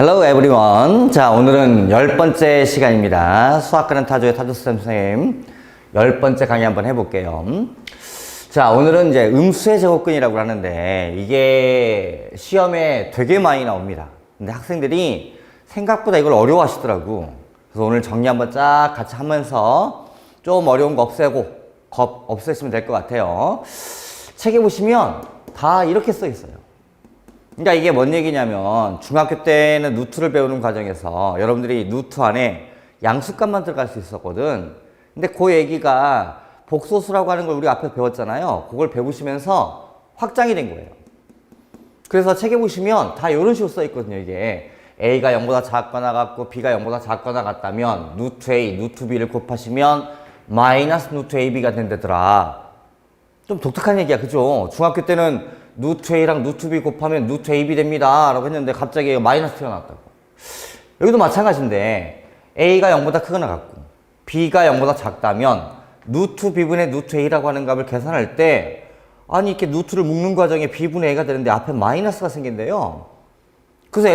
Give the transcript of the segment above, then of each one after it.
Hello everyone. 자, 오늘은 10번째 시간입니다. 수학과는 타조의 타조쌤 선생님 10번째 강의 한번 해볼게요. 자, 오늘은 이제 음수의 제곱근이라고 하는데 이게 시험에 되게 많이 나옵니다. 근데 학생들이 생각보다 이걸 어려워하시더라고. 그래서 오늘 정리 한번 쫙 같이 하면서 좀 어려운 거 없애시면 될 것 같아요. 책에 보시면 다 이렇게 써 있어요. 그러니까 이게 뭔 얘기냐면 중학교 때는 루트를 배우는 과정에서 여러분들이 루트 안에 양수값만 들어갈 수 있었거든. 근데 그 얘기가 복소수라고 하는 걸 우리 앞에 배웠잖아요. 그걸 배우시면서 확장이 된 거예요. 그래서 책에 보시면 다 이런 식으로 써 있거든요. 이게 A가 0보다 작거나 같고 B가 0보다 작거나 같다면 루트 A, 루트 B를 곱하시면 마이너스 루트 AB가 된다더라. 좀 독특한 얘기야, 그죠? 중학교 때는 루트 A랑 루트 B 곱하면 루트 AB 됩니다 라고 했는데 갑자기 마이너스 T가 나왔다고. 여기도 마찬가지인데 A가 0보다 크거나 같고 B가 0보다 작다면 루트 B분의 루트 A라고 하는 값을 계산할 때 아니 이렇게 루트를 묶는 과정에 B분의 A가 되는데 앞에 마이너스가 생긴대요. 그래서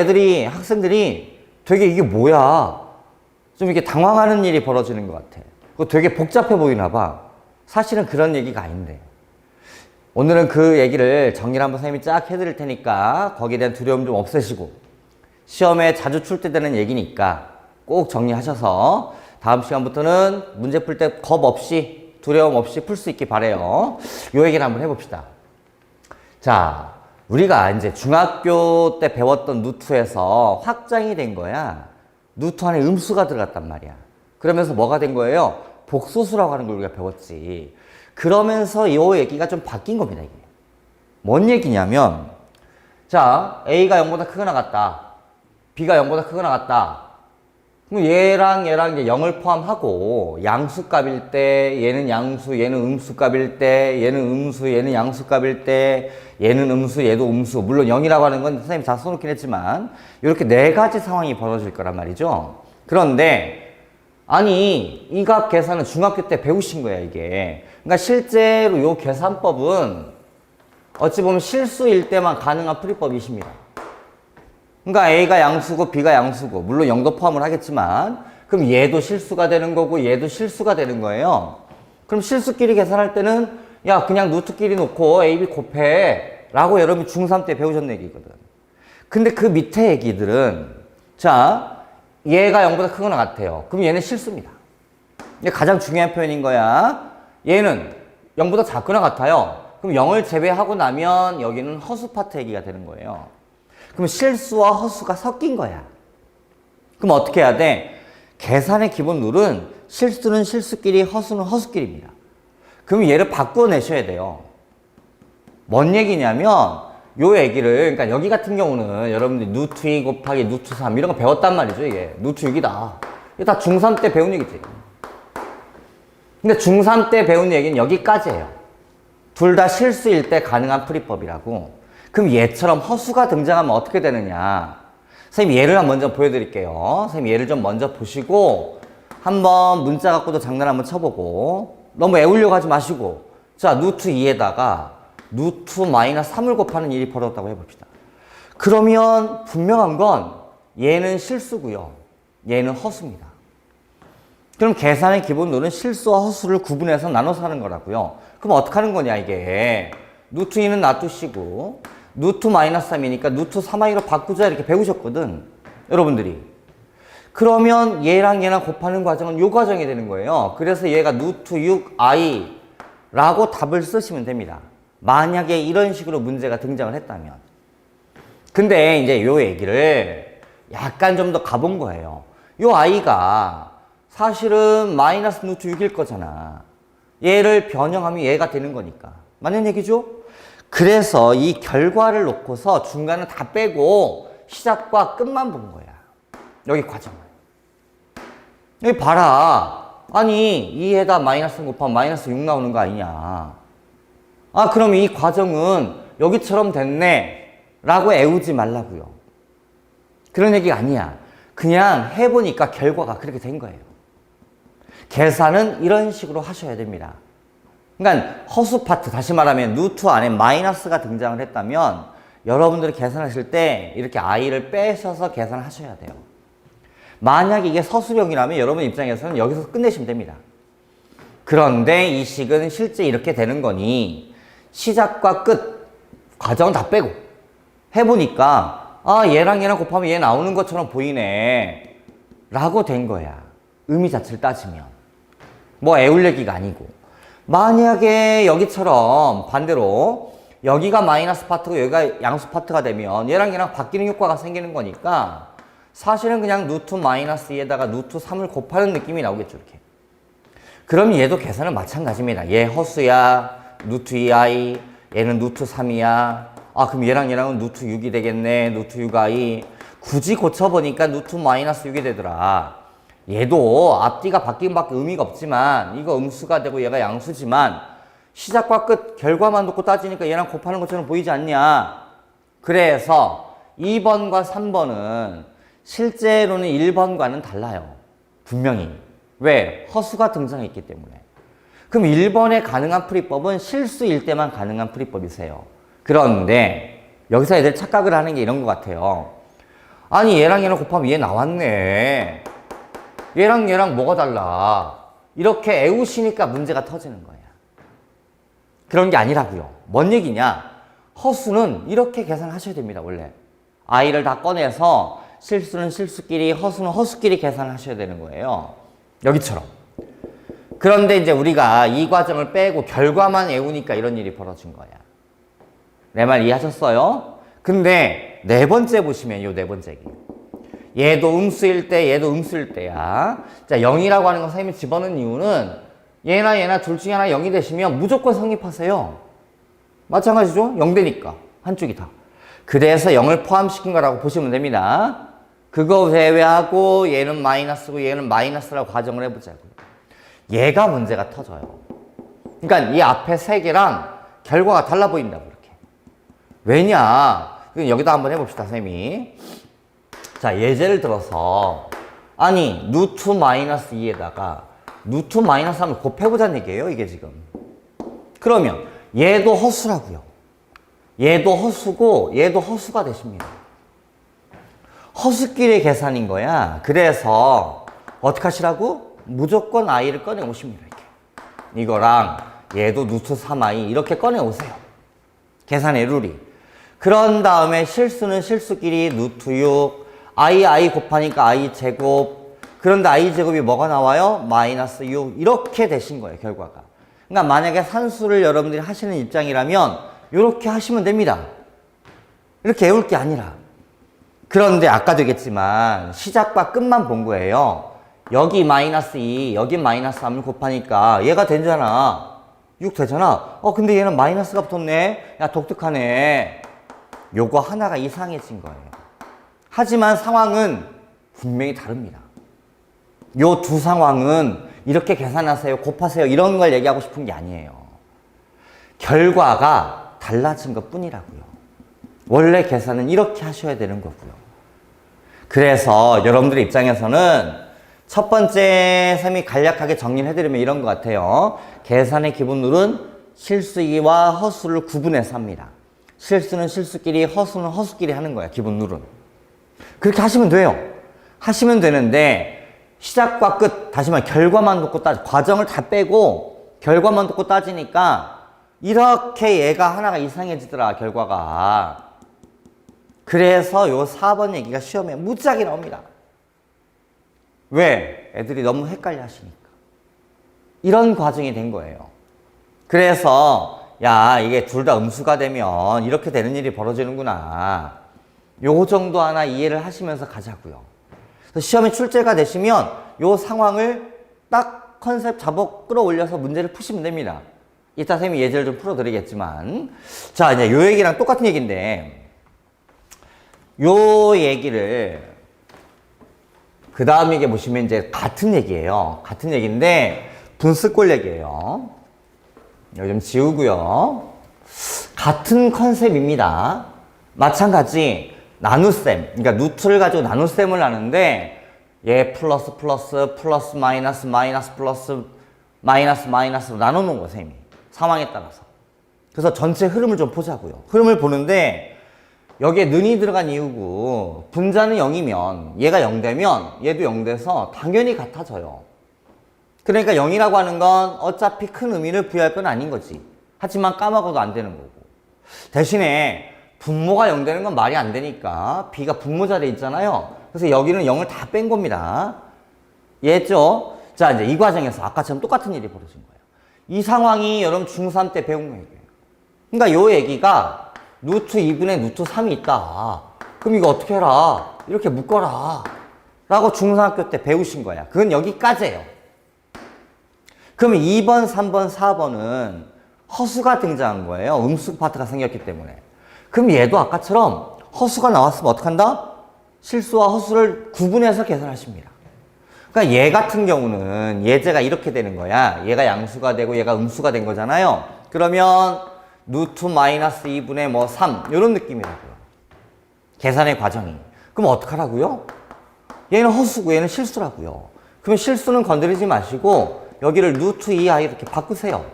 학생들이 되게 이게 뭐야 좀 이렇게 당황하는 일이 벌어지는 것 같아. 그거 되게 복잡해 보이나 봐. 사실은 그런 얘기가 아닌데. 오늘은 그 얘기를 정리를 한번 선생님이 쫙 해드릴 테니까 거기에 대한 두려움 좀 없애시고 시험에 자주 출제되는 얘기니까 꼭 정리하셔서 다음 시간부터는 문제 풀 때 겁 없이 두려움 없이 풀 수 있길 바래요. 요 얘기를 한번 해봅시다. 자, 우리가 이제 중학교 때 배웠던 루트에서 확장이 된 거야. 루트 안에 음수가 들어갔단 말이야. 그러면서 뭐가 된 거예요? 복소수라고 하는 걸 우리가 배웠지. 그러면서 이 얘기가 좀 바뀐 겁니다, 이게. 뭔 얘기냐면, 자, A가 0보다 크거나 같다. B가 0보다 크거나 같다. 그럼 얘랑 이제 0을 포함하고, 양수값일 때, 얘는 양수, 얘는 음수값일 때, 얘는 음수, 얘는 양수값일 때, 얘는 음수, 얘도 음수. 물론 0이라고 하는 건 선생님이 다 써놓긴 했지만, 이렇게 네 가지 상황이 벌어질 거란 말이죠. 그런데, 아니 이 값 계산은 중학교 때 배우신 거야 이게. 그러니까 실제로 요 계산법은 어찌 보면 실수일 때만 가능한 풀이법이십니다. 그러니까 A가 양수고 B가 양수고 물론 0도 포함을 하겠지만 그럼 얘도 실수가 되는 거고 얘도 실수가 되는 거예요. 그럼 실수끼리 계산할 때는 야 그냥 루트끼리 놓고 A, B 곱해 라고 여러분이 중3 때 배우셨는 얘기거든. 근데 그 밑에 얘기들은 자 얘가 0보다 크거나 같아요. 그럼 얘는 실수입니다. 이게 가장 중요한 표현인 거야. 얘는 0보다 작거나 같아요. 그럼 0을 제외하고 나면 여기는 허수 파트 얘기가 되는 거예요. 그럼 실수와 허수가 섞인 거야. 그럼 어떻게 해야 돼? 계산의 기본 룰은 실수는 실수끼리, 허수는 허수끼리입니다. 그럼 얘를 바꿔내셔야 돼요. 뭔 얘기냐면 요 얘기를, 그러니까 여기 같은 경우는 여러분들이 루트 2 곱하기 루트 3 이런 거 배웠단 말이죠, 이게. 루트 6이다. 이게 다 중3 때 배운 얘기지. 근데 중3 때 배운 얘기는 여기까지예요. 둘 다 실수일 때 가능한 풀이법이라고. 그럼 얘처럼 허수가 등장하면 어떻게 되느냐. 선생님 예를 먼저 보여드릴게요. 선생님 예를 좀 먼저 보시고 한번 문자 갖고도 장난 한번 쳐보고 너무 애우려고 하지 마시고 자, 루트 2에다가 루트 마이너스 3을 곱하는 일이 벌어졌다고 해봅시다. 그러면 분명한 건 얘는 실수고요. 얘는 허수입니다. 그럼 계산의 기본 룰은 실수와 허수를 구분해서 나눠서 하는 거라고요. 그럼 어떻게 하는 거냐 이게. 루트 2는 놔두시고 루트 마이너스 3이니까 루트 3i로 바꾸자 이렇게 배우셨거든. 여러분들이. 그러면 얘랑 곱하는 과정은 요 과정이 되는 거예요. 그래서 얘가 루트 6i 라고 답을 쓰시면 됩니다. 만약에 이런 식으로 문제가 등장을 했다면. 근데 이제 요 얘기를 약간 좀 더 가본 거예요. 요 아이가 사실은 마이너스 루트 6일 거잖아. 얘를 변형하면 얘가 되는 거니까. 맞는 얘기죠? 그래서 이 결과를 놓고서 중간은 다 빼고 시작과 끝만 본 거야. 여기 과정을. 여기 봐라. 아니 2에다 마이너스 곱하면 마이너스 6 나오는 거 아니냐. 아, 그럼 이 과정은 여기처럼 됐네 라고 애우지 말라고요. 그런 얘기가 아니야. 그냥 해보니까 결과가 그렇게 된 거예요. 계산은 이런 식으로 하셔야 됩니다. 그러니까 허수 파트, 다시 말하면 루트 안에 마이너스가 등장을 했다면 여러분들이 계산하실 때 이렇게 i를 빼셔서 계산하셔야 돼요. 만약 이게 서술형이라면 여러분 입장에서는 여기서 끝내시면 됩니다. 그런데 이 식은 실제 이렇게 되는 거니 시작과 끝 과정 다 빼고 해보니까 아 얘랑 얘랑 곱하면 얘 나오는 것처럼 보이네 라고 된 거야. 의미 자체를 따지면 뭐 애울 얘기가 아니고. 만약에 여기처럼 반대로 여기가 마이너스 파트고 여기가 양수 파트가 되면 얘랑 얘랑 바뀌는 효과가 생기는 거니까 사실은 그냥 루트 마이너스 2에다가 루트 3을 곱하는 느낌이 나오겠죠. 이렇게. 그럼 얘도 계산은 마찬가지입니다. 얘 허수야 루트 2i, 얘는 루트 3이야. 아 그럼 얘랑 얘랑은 루트 6이 되겠네. 루트 6i. 굳이 고쳐보니까 루트 마이너스 6이 되더라. 얘도 앞뒤가 바뀐 밖에 의미가 없지만 이거 음수가 되고 얘가 양수지만 시작과 끝 결과만 놓고 따지니까 얘랑 곱하는 것처럼 보이지 않냐. 그래서 2번과 3번은 실제로는 1번과는 달라요. 분명히. 왜? 허수가 등장했기 때문에. 그럼 1번에 가능한 풀이법은 실수일 때만 가능한 풀이법이세요. 그런데 여기서 애들 착각을 하는 게 이런 것 같아요. 아니 얘랑 얘랑 곱하면 얘 나왔네. 얘랑 얘랑 뭐가 달라. 이렇게 애우시니까 문제가 터지는 거야. 그런 게 아니라고요. 뭔 얘기냐. 허수는 이렇게 계산하셔야 됩니다. 원래. i를 다 꺼내서 실수는 실수끼리 허수는 허수끼리 계산하셔야 되는 거예요. 여기처럼. 그런데 이제 우리가 이 과정을 빼고 결과만 애우니까 이런 일이 벌어진 거야. 내 말 이해하셨어요? 근데 네 번째 보시면 요 네 번째 얘도 음수일 때 얘도 음수일 때야. 자 0이라고 하는 건 선생님이 집어넣은 이유는 얘나 얘나 둘 중에 하나 0이 되시면 무조건 성립하세요. 마찬가지죠? 0 되니까 한쪽이 다. 그래서 0을 포함시킨 거라고 보시면 됩니다. 그거 제외하고 얘는 마이너스고 얘는 마이너스라고 가정을 해보자고요. 얘가 문제가 터져요. 그러니까 이 앞에 세 개랑 결과가 달라 보인다고 이렇게. 왜냐? 여기다 한번 해봅시다, 쌤이. 자, 예제를 들어서 아니 루트 마이너스 2에다가 루트 마이너스 3을 곱해보자는 얘기예요, 이게 지금. 그러면 얘도 허수라고요. 얘도 허수고 얘도 허수가 되십니다. 허수끼리 계산인 거야. 그래서 어떻게 하시라고? 무조건 i를 꺼내 오십니다. 이렇게. 이거랑 얘도 루트 3i 이렇게 꺼내 오세요. 계산의 룰이. 그런 다음에 실수는 실수끼리 루트 6 i 곱하니까 i 제곱. 그런데 i 제곱이 뭐가 나와요? 마이너스 6 이렇게 되신 거예요, 결과가. 그러니까 만약에 산수를 여러분들이 하시는 입장이라면 이렇게 하시면 됩니다. 이렇게 외울 게 아니라. 그런데 아까도 얘기했지만 시작과 끝만 본 거예요. 여기 마이너스 2, 여기 마이너스 3을 곱하니까 얘가 되잖아. 6 되잖아. 근데 얘는 마이너스가 붙었네. 야, 독특하네. 요거 하나가 이상해진 거예요. 하지만 상황은 분명히 다릅니다. 요 두 상황은 이렇게 계산하세요, 곱하세요 이런 걸 얘기하고 싶은 게 아니에요. 결과가 달라진 것 뿐이라고요. 원래 계산은 이렇게 하셔야 되는 거고요. 그래서 여러분들 입장에서는 첫 번째 셈이 간략하게 정리를 해드리면 이런 것 같아요. 계산의 기본 룰은 실수이와 허수를 구분해서 합니다. 실수는 실수끼리, 허수는 허수끼리 하는 거야, 기본 룰은. 그렇게 하시면 돼요. 하시면 되는데 시작과 끝, 다시 말해 결과만 놓고 과정을 다 빼고 결과만 놓고 따지니까 이렇게 얘가 하나가 이상해지더라, 결과가. 그래서 요 4번 얘기가 시험에 무지하게 나옵니다. 왜? 애들이 너무 헷갈려 하시니까. 이런 과정이 된 거예요. 그래서 야, 이게 둘 다 음수가 되면 이렇게 되는 일이 벌어지는구나. 요 정도 하나 이해를 하시면서 가자고요. 그래서 시험에 출제가 되시면 요 상황을 딱 컨셉 잡아 끌어올려서 문제를 푸시면 됩니다. 이따 쌤이 예제를 좀 풀어드리겠지만. 자, 이제 요 얘기랑 똑같은 얘기인데, 요 얘기를, 그 다음 얘기 보시면 이제 같은 얘기예요. 같은 얘기인데, 분수꼴 얘기예요. 여기 좀 지우고요. 같은 컨셉입니다. 마찬가지, 나눗셈. 그러니까 루트를 가지고 나눗셈을 하는데, 얘 플러스 플러스 플러스 마이너스 마이너스 플러스 마이너스 마이너스로 나눠놓은 거예요, 쌤이. 상황에 따라서. 그래서 전체 흐름을 좀 보자고요. 흐름을 보는데 여기에 는이 들어간 이유고 분자는 0이면 얘가 0 되면 얘도 0 돼서 당연히 같아져요. 그러니까 0이라고 하는 건 어차피 큰 의미를 부여할 건 아닌 거지. 하지만 까먹어도 안 되는 거고. 대신에 분모가 0 되는 건 말이 안 되니까 B가 분모 자리에 있잖아요. 그래서 여기는 0을 다 뺀 겁니다. 이해했죠? 자, 이제 이 과정에서 아까처럼 똑같은 일이 벌어진 거예요. 이 상황이 여러분 중3 때 배운 얘기예요. 그러니까 요 얘기가 루트 2분의 루트 3이 있다. 그럼 이거 어떻게 해라? 이렇게 묶어라. 라고 중3학교 때 배우신 거야. 그건 여기까지예요. 그러면 2번, 3번, 4번은 허수가 등장한 거예요. 음수 파트가 생겼기 때문에. 그럼 얘도 아까처럼 허수가 나왔으면 어떡한다? 실수와 허수를 구분해서 계산하십니다. 그러니까 얘 같은 경우는 예제가 이렇게 되는 거야. 얘가 양수가 되고 얘가 음수가 된 거잖아요. 그러면 루트 마이너스 2분의 뭐 3 이런 느낌이라고요. 계산의 과정이. 그럼 어떡하라고요? 얘는 허수고 얘는 실수라고요. 그럼 실수는 건드리지 마시고 여기를 루트 2i 이렇게 바꾸세요.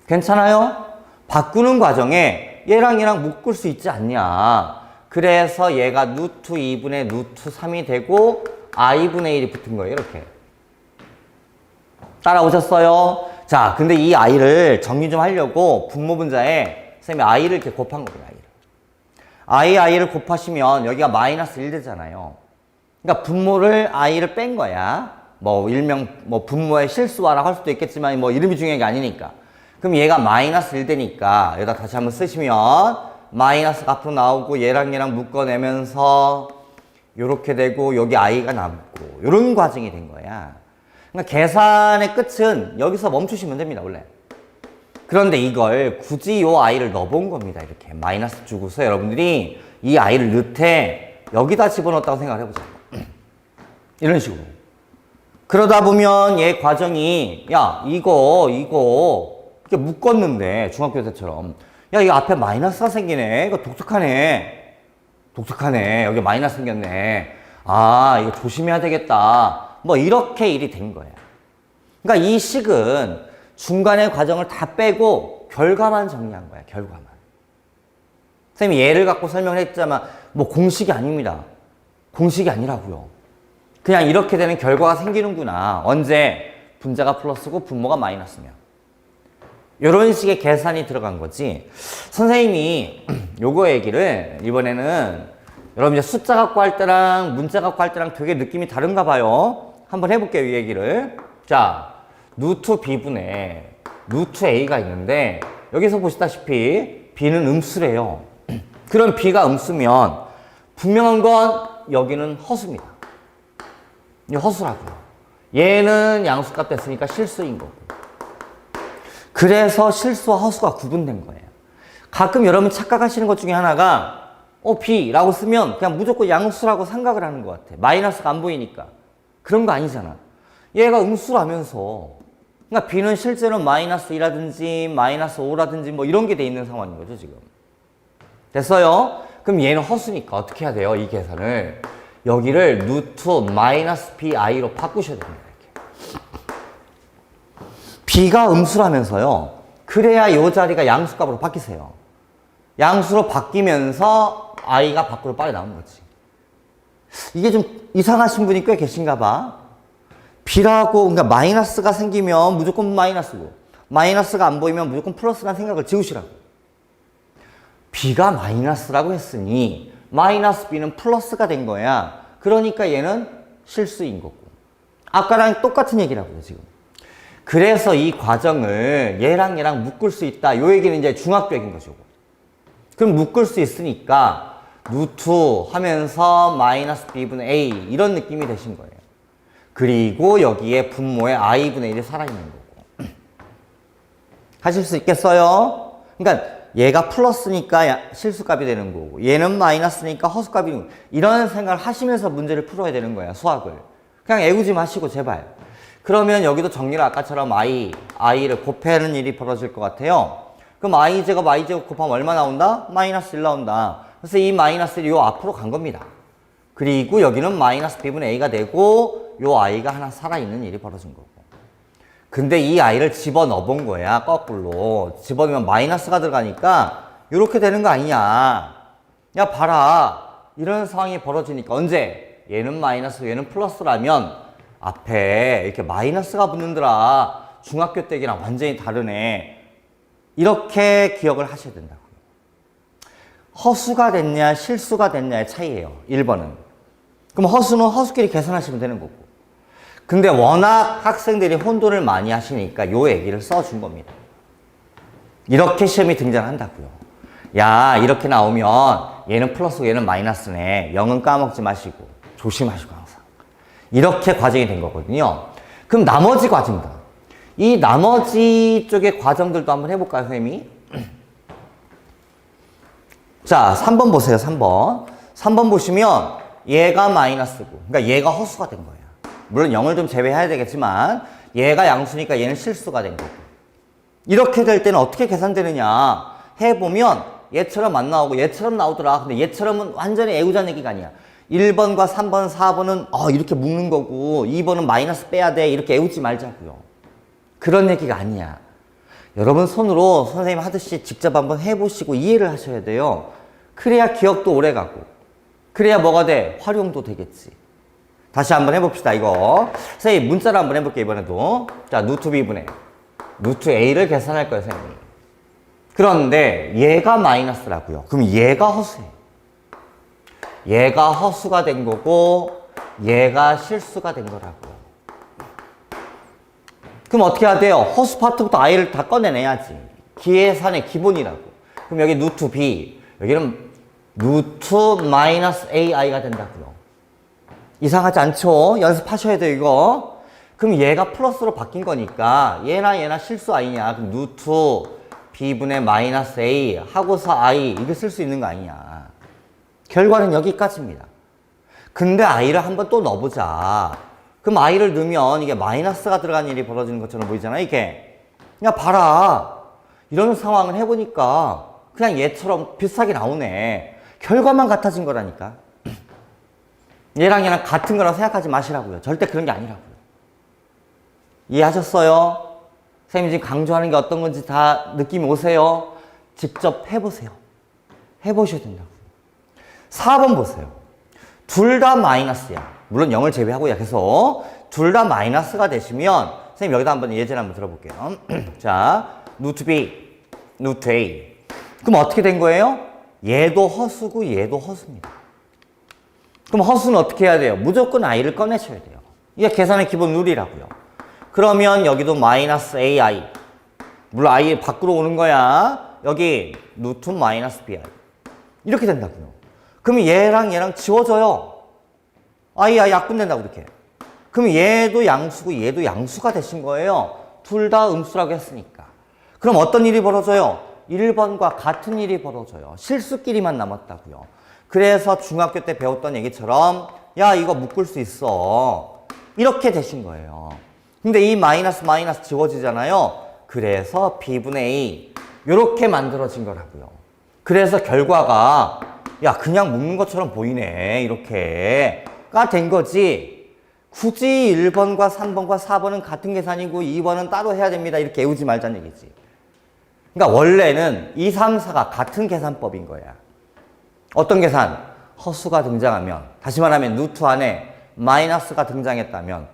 괜찮아요? 바꾸는 과정에 얘랑 얘랑 묶을 수 있지 않냐. 그래서 얘가 루트 2분의 루트 3이 되고 i분의 1이 붙은 거예요. 이렇게. 따라오셨어요? 자, 근데 이 i를 정리 좀 하려고 분모 분자에 선생님이 i를 이렇게 곱한 거예요. i를 곱하시면 여기가 마이너스 1 되잖아요. 그러니까 분모를 i를 뺀 거야. 뭐 일명 뭐 분모의 실수화라고 할 수도 있겠지만 뭐 이름이 중요한 게 아니니까. 그럼 얘가 마이너스 1 되니까 여기다 다시 한번 쓰시면 마이너스가 앞으로 나오고 얘랑 얘랑 묶어내면서 요렇게 되고 여기 i가 남고 요런 과정이 된 거야. 그러니까 계산의 끝은 여기서 멈추시면 됩니다. 원래. 그런데 이걸 굳이 요 i를 넣어본 겁니다. 이렇게 마이너스 주고서 여러분들이 이 i를 넣되 여기다 집어넣었다고 생각을 해보자. 이런 식으로. 그러다 보면 얘 과정이 야 이거 이렇게 묶었는데 중학교 때처럼 야 이거 앞에 마이너스가 생기네. 이거 독특하네. 여기 마이너스 생겼네. 아 이거 조심해야 되겠다. 뭐 이렇게 일이 된 거야. 그러니까 이 식은 중간의 과정을 다 빼고 결과만 정리한 거야. 결과만. 선생님이 예를 갖고 설명을 했지만 뭐 공식이 아닙니다. 공식이 아니라고요. 그냥 이렇게 되는 결과가 생기는구나. 언제? 분자가 플러스고 분모가 마이너스면. 이런 식의 계산이 들어간 거지. 선생님이 요거 얘기를 이번에는 여러분 이제 숫자 갖고 할 때랑 문자 갖고 할 때랑 되게 느낌이 다른가 봐요. 한번 해볼게요. 이 얘기를. 자, 루트 b분의 루트 a가 있는데 여기서 보시다시피 b는 음수래요. 그럼 b가 음수면 분명한 건 여기는 허수입니다. 이 허수라고요. 얘는 양수값 됐으니까 실수인 거고. 그래서 실수와 허수가 구분된 거예요. 가끔 여러분 착각하시는 것 중에 하나가 b라고 쓰면 그냥 무조건 양수라고 생각을 하는 것 같아. 마이너스가 안 보이니까. 그런 거 아니잖아. 얘가 음수라면서. 그러니까 b는 실제로 마이너스 2라든지 마이너스 5라든지 뭐 이런 게 돼 있는 상황인 거죠, 지금. 됐어요? 그럼 얘는 허수니까 어떻게 해야 돼요, 이 계산을? 여기를 루트 마이너스 bi로 바꾸셔야 됩니다. 이렇게. b가 음수라면서요. 그래야 이 자리가 양수값으로 바뀌세요. 양수로 바뀌면서 i가 밖으로 빨리 나오는 거지. 이게 좀 이상하신 분이 꽤 계신가 봐. b라고 그러니까 마이너스가 생기면 무조건 마이너스고 마이너스가 안 보이면 무조건 플러스라는 생각을 지우시라고. b가 마이너스라고 했으니 마이너스 b는 플러스가 된 거야. 그러니까 얘는 실수인 거고. 아까랑 똑같은 얘기라고요, 지금. 그래서 이 과정을 얘랑 얘랑 묶을 수 있다. 요 얘기는 이제 중학교 얘기인 거죠. 그럼 묶을 수 있으니까 루트 하면서 마이너스 b분의 a 이런 느낌이 되신 거예요. 그리고 여기에 분모에 i분의 1이 살아있는 거고. 하실 수 있겠어요? 그러니까 얘가 플러스니까 실수값이 되는 거고 얘는 마이너스니까 허수값이 되는 거고. 이런 생각을 하시면서 문제를 풀어야 되는 거야, 수학을. 그냥 애우지 마시고 제발. 그러면 여기도 정리를 아까처럼 i를 곱하는 일이 벌어질 것 같아요. 그럼 i제곱 i제곱 곱하면 얼마 나온다? 마이너스 1 나온다. 그래서 이 마이너스 1이 요 앞으로 간 겁니다. 그리고 여기는 마이너스 b분의 a가 되고 요 i가 하나 살아있는 일이 벌어진 거고. 근데 이 i를 집어넣어 본 거야, 거꾸로. 집어넣으면 마이너스가 들어가니까 이렇게 되는 거 아니냐. 야, 봐라. 이런 상황이 벌어지니까 언제? 얘는 마이너스, 얘는 플러스라면 앞에 이렇게 마이너스가 붙는더라. 중학교 때랑 완전히 다르네. 이렇게 기억을 하셔야 된다고요. 허수가 됐냐, 실수가 됐냐의 차이예요. 1번은. 그럼 허수는 허수끼리 계산하시면 되는 거고. 근데 워낙 학생들이 혼돈을 많이 하시니까 요 얘기를 써준 겁니다. 이렇게 시험이 등장한다고요. 야, 이렇게 나오면 얘는 플러스고 얘는 마이너스네. 0은 까먹지 마시고 조심하시고 항상. 이렇게 과정이 된 거거든요. 그럼 나머지 과정들. 이 나머지 쪽의 과정들도 한번 해볼까요, 선생님이? 자, 3번 보세요, 3번. 3번 보시면 얘가 마이너스고, 그러니까 얘가 허수가 된 거예요. 물론 0을 좀 제외해야 되겠지만 얘가 양수니까 얘는 실수가 된 거고. 이렇게 될 때는 어떻게 계산되느냐 해보면 얘처럼 안 나오고 얘처럼 나오더라. 근데 얘처럼은 완전히 애우자는 얘기가 아니야. 1번과 3번, 4번은 이렇게 묶는 거고 2번은 마이너스 빼야 돼. 이렇게 애우지 말자고요. 그런 얘기가 아니야. 여러분 손으로 선생님 하듯이 직접 한번 해보시고 이해를 하셔야 돼요. 그래야 기억도 오래 가고 그래야 뭐가 돼? 활용도 되겠지. 다시 한번 해봅시다. 이거 선생님 문자로 한번 해볼게요. 이번에도. 자, 루트 b분의 루트 a를 계산할 거예요, 선생님이. 그런데 얘가 마이너스라고요. 그럼 얘가 허수예요. 얘가 허수가 된 거고 얘가 실수가 된 거라고요. 그럼 어떻게 해야 돼요? 허수 파트부터 i를 다 꺼내내야지. 계산의 기본이라고. 그럼 여기 루트 b, 여기는 루트 마이너스 ai가 된다고요. 이상하지 않죠? 연습하셔야 돼요, 이거. 그럼 얘가 플러스로 바뀐 거니까 얘나 실수 i냐. 그럼 루트 b분의 마이너스 a 하고서 i 이거 쓸 수 있는 거 아니냐. 결과는 여기까지입니다. 근데 i를 한번 또 넣어보자. 그럼 i를 넣으면 이게 마이너스가 들어간 일이 벌어지는 것처럼 보이잖아요, 이게. 야, 봐라. 이런 상황을 해보니까 그냥 얘처럼 비슷하게 나오네. 결과만 같아진 거라니까. 얘랑 같은 거라고 생각하지 마시라고요. 절대 그런 게 아니라고요. 이해하셨어요? 선생님이 지금 강조하는 게 어떤 건지 다 느낌이 오세요? 직접 해보세요. 해보셔야 된다고요. 4번 보세요. 둘 다 마이너스야. 물론 0을 제외하고요. 그래서 둘 다 마이너스가 되시면 선생님 여기다 한번 예제를 한번 들어볼게요. 자, 루트 b, 루트 a. 그럼 어떻게 된 거예요? 얘도 허수고 얘도 허수입니다. 그럼 허수는 어떻게 해야 돼요? 무조건 i를 꺼내셔야 돼요. 이게 계산의 기본 룰이라고요. 그러면 여기도 마이너스 ai. 물론 i 밖으로 오는 거야. 여기 루트 마이너스 bi. 이렇게 된다고요. 그럼 얘랑 지워져요. i야 약분된다고 이렇게. 그럼 얘도 양수고 얘도 양수가 되신 거예요. 둘 다 음수라고 했으니까. 그럼 어떤 일이 벌어져요? 1번과 같은 일이 벌어져요. 실수끼리만 남았다고요. 그래서 중학교 때 배웠던 얘기처럼 야, 이거 묶을 수 있어. 이렇게 되신 거예요. 근데 이 마이너스 지워지잖아요. 그래서 b분의 a 이렇게 만들어진 거라고요. 그래서 결과가 야, 그냥 묶는 것처럼 보이네. 이렇게가 된 거지. 굳이 1번과 3번과 4번은 같은 계산이고 2번은 따로 해야 됩니다. 이렇게 외우지 말자는 얘기지. 그러니까 원래는 2, 3, 4가 같은 계산법인 거야. 어떤 계산? 허수가 등장하면, 다시 말하면 루트 안에 마이너스가 등장했다면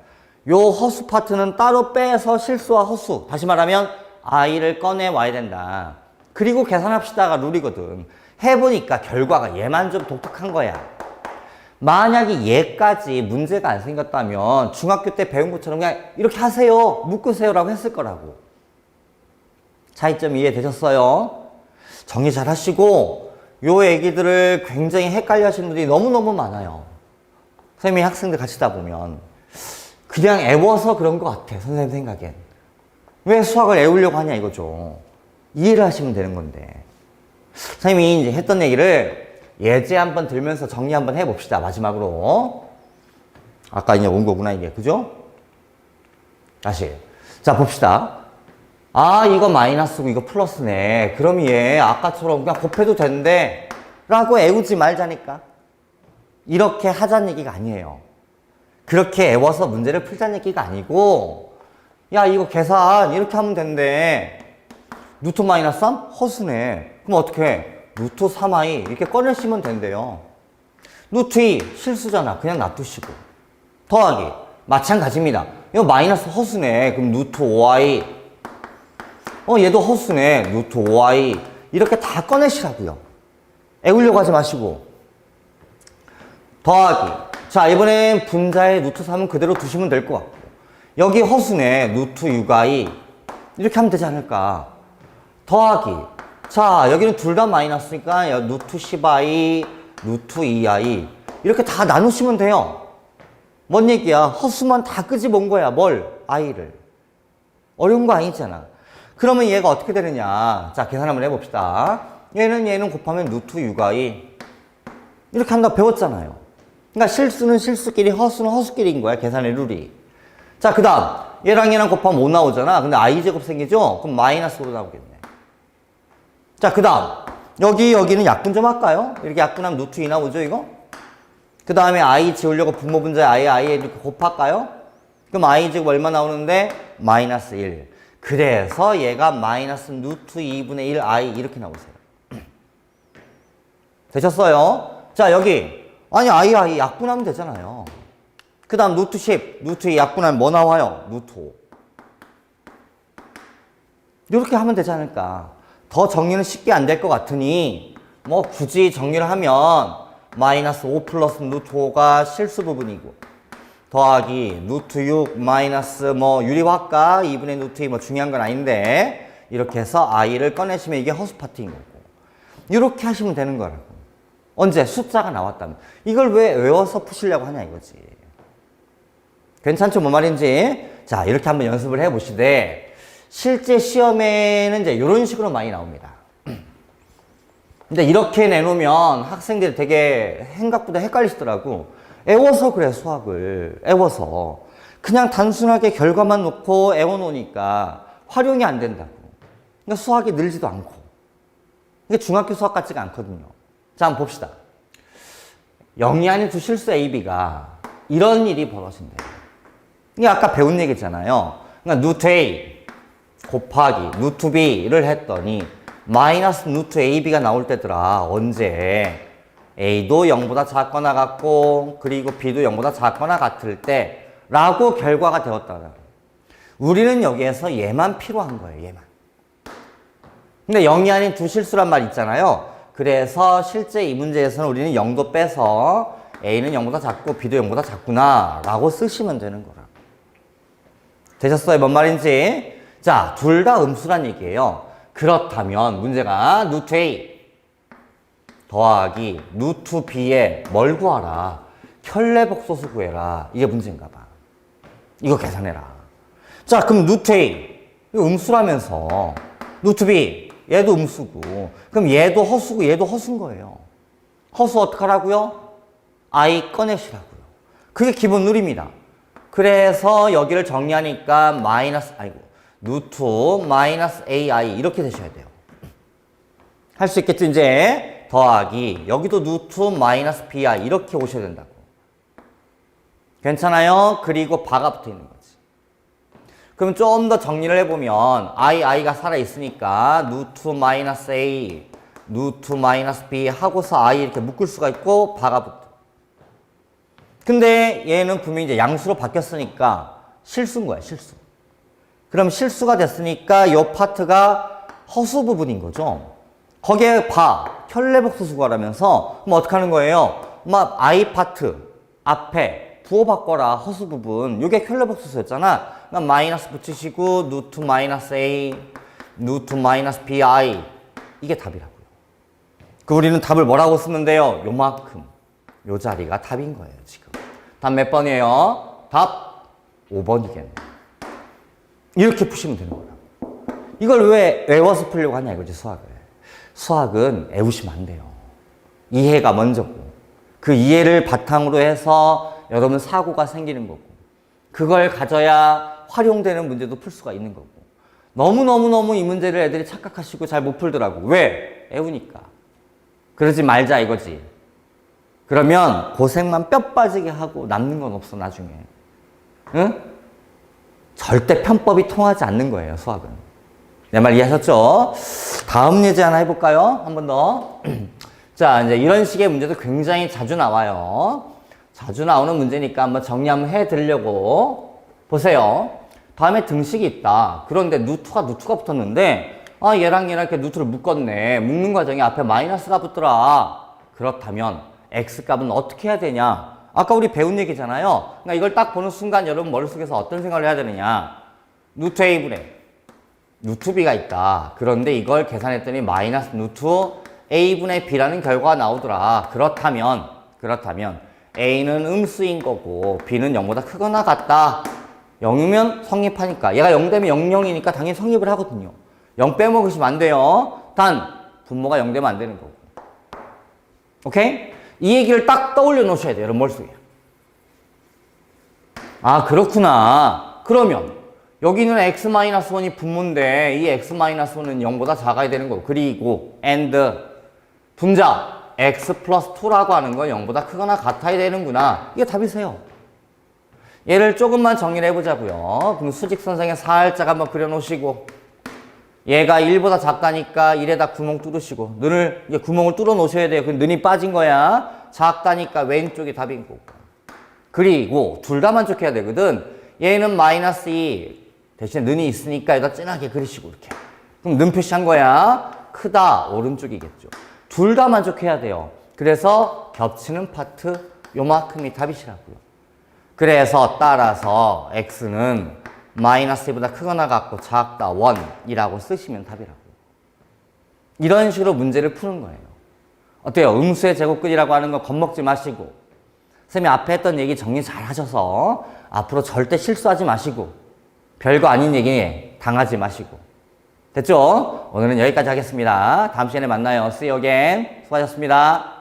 요 허수 파트는 따로 빼서 실수와 허수, 다시 말하면 i를 꺼내 와야 된다. 그리고 계산합시다가 룰이거든. 해보니까 결과가 얘만 좀 독특한 거야. 만약에 얘까지 문제가 안 생겼다면 중학교 때 배운 것처럼 그냥 이렇게 하세요, 묶으세요 라고 했을 거라고. 차이점 이해되셨어요? 정리 잘 하시고 요 얘기들을 굉장히 헷갈려 하시는 분들이 너무너무 많아요. 선생님이 학생들 가르치다 보면 그냥 애워서 그런 것 같아. 선생님 생각엔. 왜 수학을 애우려고 하냐 이거죠. 이해를 하시면 되는 건데. 선생님이 이제 했던 얘기를 예제 한번 들면서 정리 한번 해봅시다. 마지막으로. 아까 이제 온 거구나 이게. 그죠? 다시. 자, 봅시다. 아, 이거 마이너스고 이거 플러스네. 그럼 얘 아까처럼 그냥 곱해도 되는데 라고 애우지 말자니까. 이렇게 하자는 얘기가 아니에요. 그렇게 애워서 문제를 풀자는 얘기가 아니고 야, 이거 계산 이렇게 하면 된대. 루트 마이너스 3? 허수네. 그럼 어떻게 해? 루트 3i 이렇게 꺼내시면 된대요. 루트 2 실수잖아. 그냥 놔두시고. 더하기 마찬가지입니다. 이거 마이너스 허수네. 그럼 루트 5i 얘도 허수네. 루트 5i 이렇게 다 꺼내시라고요. 애우려고 하지 마시고. 더하기. 자, 이번엔 분자의 루트 3은 그대로 두시면 될 것 같고. 여기 허수네. 루트 6i 이렇게 하면 되지 않을까. 더하기. 자, 여기는 둘 다 마이너스니까 루트 10i, 루트 2i 이렇게 다 나누시면 돼요. 뭔 얘기야? 허수만 다 끄집은 거야. 뭘? i를. 어려운 거 아니잖아. 그러면 얘가 어떻게 되느냐. 자, 계산 한번 해봅시다. 얘는 곱하면 루트 6i 이렇게 한다고 배웠잖아요. 그러니까 실수는 실수끼리, 허수는 허수끼리인 거야. 계산의 룰이. 자, 그 다음 얘랑 곱하면 5 나오잖아. 근데 i제곱 생기죠? 그럼 마이너스 5 나오겠네. 자, 그 다음 여기는 약분 좀 할까요? 이렇게 약분하면 루트 2 나오죠, 이거? 그 다음에 i 지우려고 분모분자에 i 이렇게 곱할까요? 그럼 i 제곱 얼마 나오는데? 마이너스 1. 그래서 얘가 마이너스 루트 2분의 1 i 이렇게 나오세요. 되셨어요? 자, 여기 아니 i 약분하면 되잖아요. 그 다음 루트 10, 루트 2 약분하면 뭐 나와요? 루트 5. 이렇게 하면 되지 않을까. 더 정리는 쉽게 안 될 것 같으니 뭐 굳이 정리를 하면 마이너스 5 플러스 루트 5가 실수 부분이고 더하기 루트 6 마이너스 뭐 유리화과 2분의 루트 2 뭐 중요한 건 아닌데 이렇게 해서 i를 꺼내시면 이게 허수 파트인 거고 이렇게 하시면 되는 거라고. 언제? 숫자가 나왔다면. 이걸 왜 외워서 푸시려고 하냐 이거지. 괜찮죠? 뭔 말인지. 자, 이렇게 한번 연습을 해보시되 실제 시험에는 이제 이런 식으로 많이 나옵니다. 근데 이렇게 내놓으면 학생들이 되게 생각보다 헷갈리시더라고. 애워서 그래, 수학을. 애워서. 그냥 단순하게 결과만 놓고 애워놓으니까 활용이 안 된다고. 그러니까 수학이 늘지도 않고. 이게 중학교 수학 같지가 않거든요. 자, 한번 봅시다. 0이 아닌 두 실수 AB가 이런 일이 벌어진대요. 이게 아까 배운 얘기잖아요. 그러니까 루트 A 곱하기 루트 B를 했더니 마이너스 루트 AB가 나올 때더라. 언제? A도 0보다 작거나 같고 그리고 B도 0보다 작거나 같을 때 라고 결과가 되었다. 우리는 여기에서 얘만 필요한 거예요. 얘만. 근데 0이 아닌 두 실수란 말 있잖아요. 그래서 실제 이 문제에서는 우리는 0도 빼서 A는 0보다 작고 B도 0보다 작구나 라고 쓰시면 되는 거라. 되셨어요? 뭔 말인지? 자, 둘 다 음수란 얘기예요. 그렇다면 문제가 루트 A 더하기 루트 B에 뭘 구하라? 켤레복소수 구해라. 이게 문제인가 봐. 이거 계산해라. 자, 그럼 루트 A 이거 음수라면서 루트 B 얘도 음수고 그럼 얘도 허수고 얘도 허수인 거예요. 허수 어떡하라고요? I 꺼내시라고요. 그게 기본 룰입니다. 그래서 여기를 정리하니까 루트 마이너스 AI 이렇게 되셔야 돼요. 할 수 있겠죠, 이제? 더하기 여기도 루트 마이너스 BI 이렇게 오셔야 된다고. 괜찮아요? 그리고 바가 붙어 있는 거지. 그럼 좀 더 정리를 해보면 i가 살아있으니까 루트 마이너스 A 루트 마이너스 B 하고서 I 이렇게 묶을 수가 있고 바가 붙어. 근데 얘는 분명히 이제 양수로 바뀌었으니까 실수인 거야, 실수. 그럼 실수가 됐으니까 이 파트가 허수 부분인 거죠. 거기에 켤레복소수 구하라면서 그럼 어떻게 하는 거예요? 막 I 파트 앞에 부호 바꿔라, 허수 부분. 이게 켤레복소수였잖아. 그럼 마이너스 붙이시고 루트 마이너스 A 루트 마이너스 BI 이게 답이라고요. 그 우리는 답을 뭐라고 쓰면 돼요? 요만큼. 요 자리가 답인 거예요, 지금. 답 몇 번이에요? 답 5번이겠네. 이렇게 푸시면 되는 거예요. 이걸 왜 외워서 풀려고 하냐 이거지, 수학을. 수학은 외우시면 안 돼요. 이해가 먼저고. 그 이해를 바탕으로 해서 여러분 사고가 생기는 거고. 그걸 가져야 활용되는 문제도 풀 수가 있는 거고. 너무너무너무 이 문제를 애들이 착각하시고 잘 못 풀더라고. 왜? 외우니까. 그러지 말자 이거지. 그러면 고생만 뼈 빠지게 하고 남는 건 없어, 나중에. 응? 절대 편법이 통하지 않는 거예요, 수학은. 내 말 이해하셨죠? 다음 예제 하나 해볼까요? 한 번 더. 자, 이제 이런 식의 문제도 굉장히 자주 나와요. 자주 나오는 문제니까 한번 정리 한번 해드리려고. 보세요. 다음에 등식이 있다. 그런데 누트가 붙었는데, 아, 얘랑 이렇게 누트를 묶었네. 묶는 과정에 앞에 마이너스가 붙더라. 그렇다면, x값은 어떻게 해야 되냐? 아까 우리 배운 얘기잖아요. 그러니까 이걸 딱 보는 순간 여러분 머릿속에서 어떤 생각을 해야 되느냐? 누트 a분의 누트 b가 있다. 그런데 이걸 계산했더니 마이너스 누트 a분의 b라는 결과가 나오더라. 그렇다면 a는 음수인 거고 b는 0보다 크거나 같다. 0이면 성립하니까. 얘가 0 되면 0이니까 당연히 성립을 하거든요. 0 빼먹으시면 안 돼요. 단 분모가 0 되면 안 되는 거고. 오케이? 이 얘기를 딱 떠올려 놓으셔야 돼요. 여러분 머릿속에. 아, 그렇구나. 그러면 여기는 x-1이 분모인데 이 x-1은 0보다 작아야 되는 거고. 그리고 and 분자 x 플러스 2라고 하는 건 0보다 크거나 같아야 되는구나. 이게 답이세요. 얘를 조금만 정리를 해보자고요. 그럼 수직선상에 살짝 한번 그려놓으시고 얘가 1보다 작다니까 1에다 구멍 뚫으시고 이게 구멍을 뚫어 놓으셔야 돼요. 그럼 는이 빠진 거야. 작다니까 왼쪽이 답인 거고. 그리고 둘 다 만족해야 되거든. 얘는 마이너스 2 대신에 는이 있으니까 여기다 진하게 그리시고 이렇게. 그럼 는 표시한 거야. 크다 오른쪽이겠죠. 둘 다 만족해야 돼요. 그래서 겹치는 파트 요만큼이 답이시라고요. 그래서 따라서 x는 마이너스 2보다 크거나 같고 작다 1이라고 쓰시면 답이라고요. 이런 식으로 문제를 푸는 거예요. 어때요? 음수의 제곱근이라고 하는 거 겁먹지 마시고 선생님이 앞에 했던 얘기 정리 잘 하셔서 앞으로 절대 실수하지 마시고 별거 아닌 얘기 당하지 마시고 됐죠? 오늘은 여기까지 하겠습니다. 다음 시간에 만나요. See you again. 수고하셨습니다.